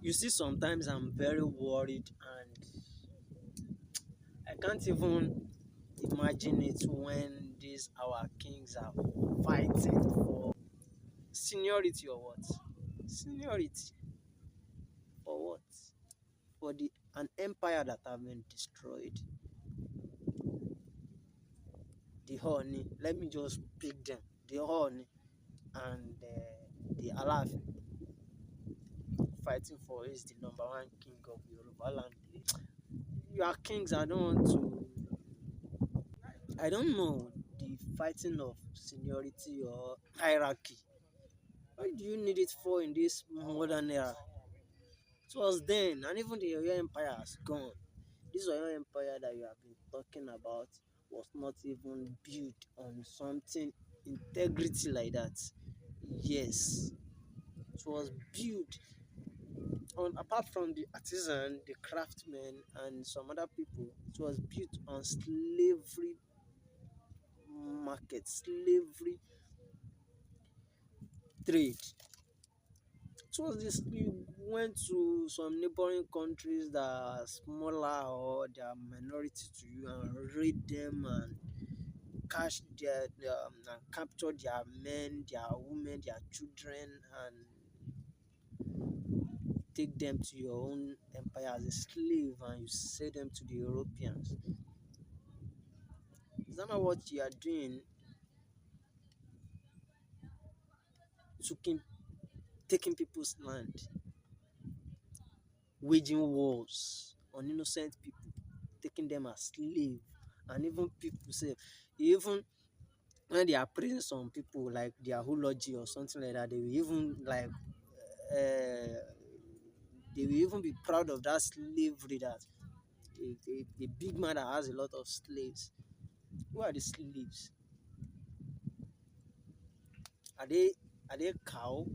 You see, sometimes I'm very worried and I can't even imagine it when these our kings are fighting for seniority or what? Seniority for what? For the an empire that have been destroyed. The honey, let me just pick them. The honey and the Alaf fighting for is the number one king of Yoruba land. You are kings. I don't know the fighting of seniority or hierarchy. Why do you need it for in this modern era? It was then, and even the Oyo Empire has gone. This Oyo Empire that you have been talking about was not even built on something integrity like that. Yes, it was built on, apart from the artisan, the craftsmen, and some other people. It was built on slavery market, slavery trade. So this you went to some neighboring countries that are smaller or they are minority to you and raid them and catch and capture their men, their women, their children and take them to your own empire as a slave and you sell them to the Europeans. Is that not what you are doing? Taking, taking people's land, waging wars on innocent people, taking them as slave, and even people say, even when they are praising some people like their eulogy or something like that, they will even like they will even be proud of that slavery that a big man that has a lot of slaves. Who are the slaves? Are they cow?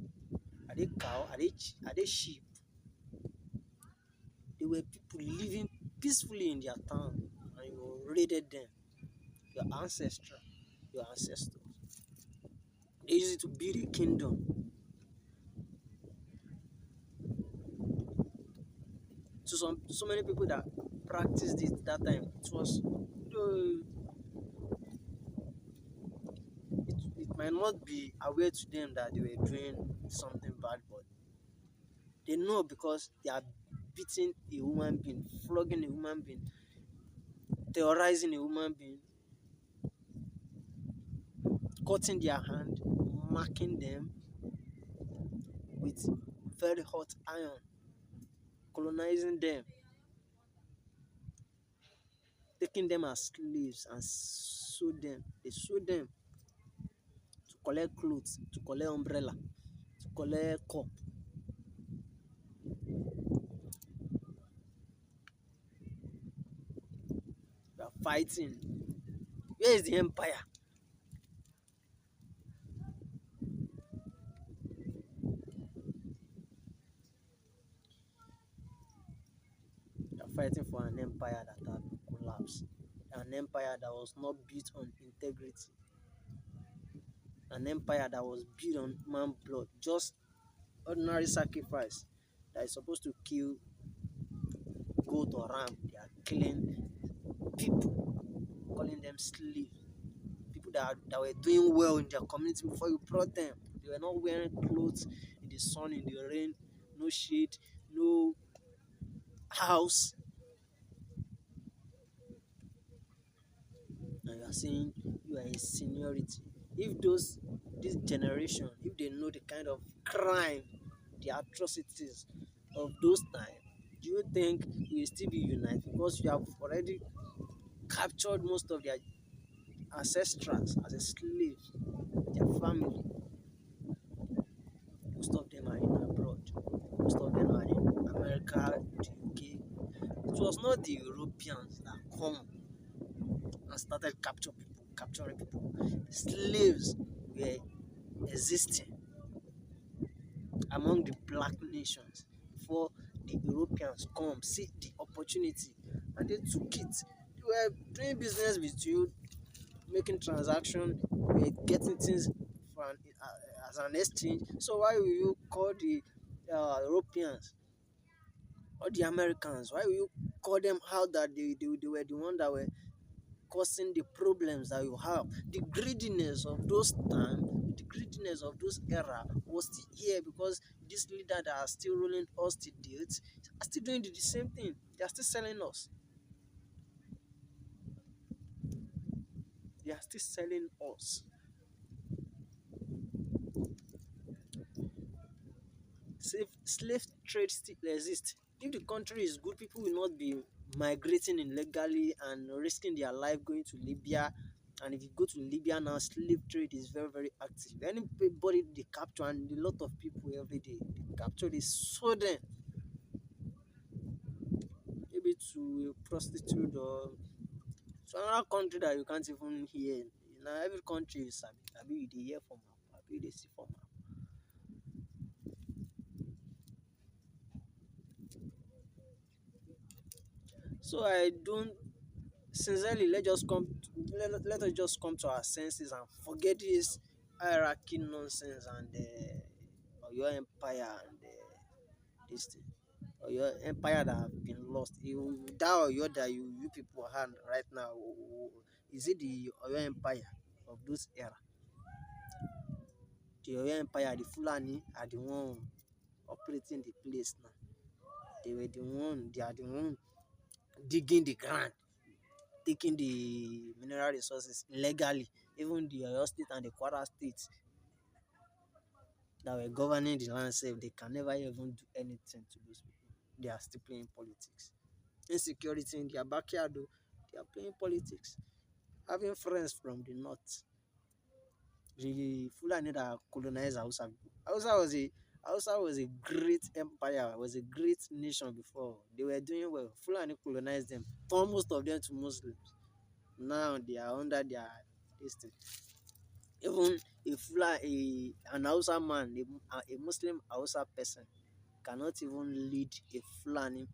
Are they cow? Are they sheep? They were people living peacefully in their town, and you raided them. Your ancestral, your ancestors. They used it to build a kingdom. So many people that practiced it that time. It might not be aware to them that they were doing something bad, but they know because they are beating a human being, flogging a human being, terrorizing a human being, cutting their hand, marking them with very hot iron, colonizing them, taking them as slaves and sold them. They sold them to collect clothes, to collect umbrella, to collect cup. We are fighting. Where is the empire? We are fighting for an empire that had collapsed, an empire that was not built on integrity, an empire that was built on man blood, just ordinary sacrifice that is supposed to kill goat or ram. They are killing people, calling them slaves. People that were doing well in their community before you brought them. They were not wearing clothes in the sun, in the rain, no shade, no house. And you are saying you are a seniority. If this generation, if they know the kind of crime, the atrocities of those times, do you think we will still be united? Because you have already captured most of their ancestors as a slaves, their family. Most of them are in abroad. Most of them are in America, the UK. It was not the Europeans that come and started capturing people. Slaves were existing among the black nations before the Europeans come, see the opportunity, and they took it. They were doing business with you, making transactions, getting things for as an exchange. So why will you call the Europeans All the Americans, why will you call them out that they were the one that were causing the problems that you have? The greediness of those time, the greediness of those era was still here because this leader that are still ruling us to date are still doing the same thing. They are still selling us. They are still selling us. Slave trade still exists. If the country is good, people will not be migrating illegally and risking their life going to Libya. And if you go to Libya now, slave trade is very, very active. Anybody they capture, and a lot of people every day, they capture, they sold them maybe to a prostitute or to another country that you can't even hear. You know, every country is sabi you dey hear from am, abi you dey see from am. So I don't sincerely let us just come to our senses and forget this hierarchy nonsense and your empire and this thing or your empire that have been lost. That or your that you people have right now, is it the Oyo Empire of those era? The Oyo Empire, the Fulani are the one operating the place now. They are the one digging the ground, taking the mineral resources illegally. Even the Oyo State and the Kwara State that were governing the land sef, they can never even do anything to those people. They are still playing politics. Insecurity in their backyard though, they are playing politics. Having friends from the north, the Fulani that colonized Hausa people. Hausa was a great empire, was a great nation before. They were doing well. Fulani colonized them, turned most of them to Muslims. Now they are under their this thing. Even an Hausa man, a Muslim Hausa person cannot even lead a Fulani